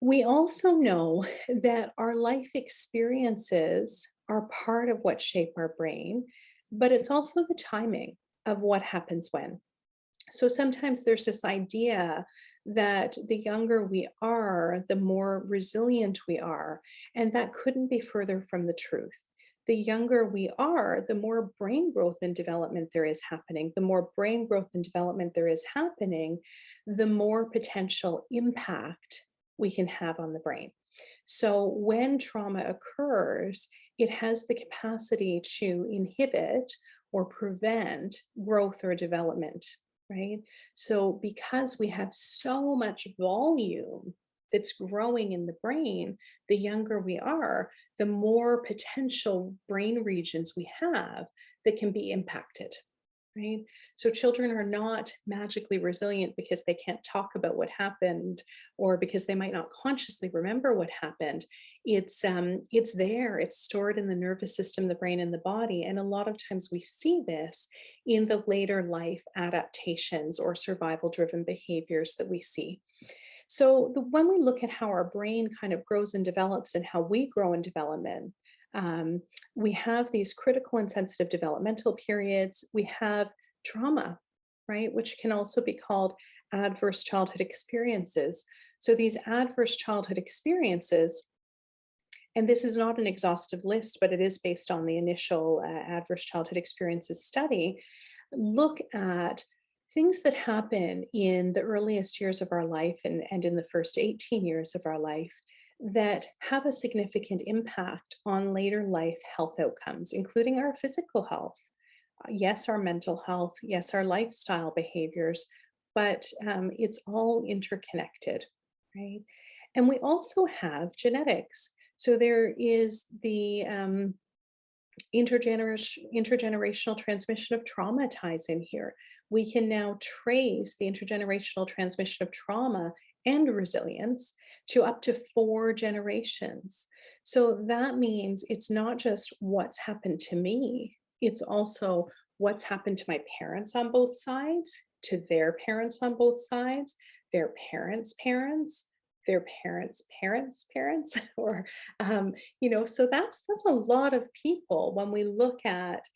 We also know that our life experiences are part of what shape our brain, but it's also the timing of what happens when. So sometimes there's this idea that the younger we are, the more resilient we are, and that couldn't be further from the truth. The younger we are, the more brain growth and development there is happening. The more brain growth and development there is happening, the more potential impact we can have on the brain. So when trauma occurs, it has the capacity to inhibit or prevent growth or development, right? So because we have so much volume that's growing in the brain, the younger we are, the more potential brain regions we have that can be impacted, right? So children are not magically resilient because they can't talk about what happened or because they might not consciously remember what happened. It's there, it's stored in the nervous system, the brain, and the body. And a lot of times we see this in the later life adaptations or survival driven behaviors that we see. So when we look at how our brain kind of grows and develops and how we grow in development, um, we have these critical and sensitive developmental periods. We have trauma, right, which can also be called adverse childhood experiences. So these adverse childhood experiences, and this is not an exhaustive list, but it is based on the initial adverse childhood experiences study, look at things that happen in the earliest years of our life and in the first 18 years of our life that have a significant impact on later life health outcomes, including our physical health. Yes, our mental health, yes, our lifestyle behaviors, but it's all interconnected, right? And we also have genetics. So there is the intergenerational transmission of trauma ties in here. We can now trace the intergenerational transmission of trauma and resilience to up to 4 generations. So that means it's not just what's happened to me, it's also what's happened to my parents on both sides, to their parents on both sides, their parents' parents, their parents' parents, or so that's a lot of people when we look at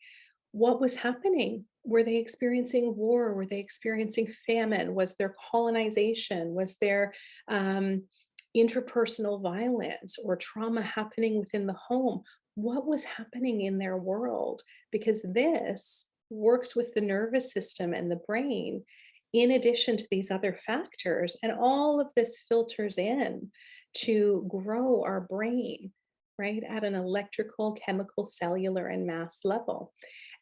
what was happening. Were they experiencing war? Were they experiencing famine? Was there colonization? Was there interpersonal violence or trauma happening within the home? What was happening in their world? Because this works with the nervous system and the brain in addition to these other factors. And all of this filters in to grow our brain, right, at an electrical, chemical, cellular, and mass level.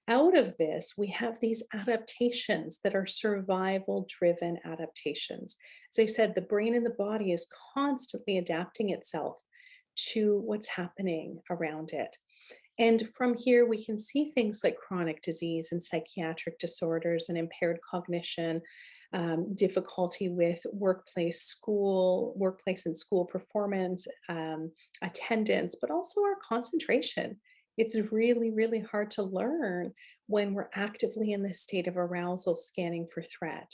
Out of this, we have these adaptations that are survival driven adaptations. As I said, the brain and the body is constantly adapting itself to what's happening around it. And from here, we can see things like chronic disease and psychiatric disorders and impaired cognition, difficulty with workplace and school performance, attendance, but also our concentration. It's really, really hard to learn when we're actively in this state of arousal, scanning for threat.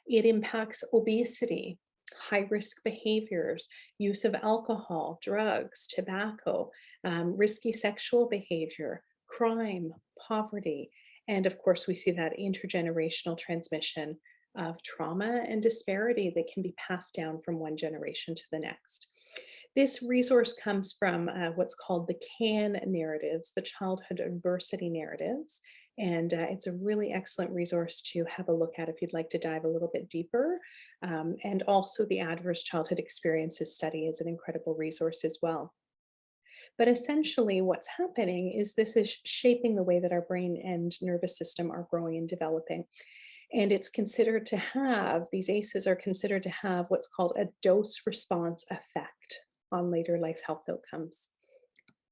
It impacts obesity, high risk behaviors, use of alcohol, drugs, tobacco, risky sexual behavior, crime, poverty. And of course, we see that intergenerational transmission of trauma and disparity that can be passed down from one generation to the next. This resource comes from what's called the CAN narratives, the childhood adversity narratives. And it's a really excellent resource to have a look at if you'd like to dive a little bit deeper. And also the adverse childhood experiences study is an incredible resource as well. But essentially what's happening is this is shaping the way that our brain and nervous system are growing and developing. And it's considered to have, these ACEs are considered to have what's called a dose response effect on later life health outcomes.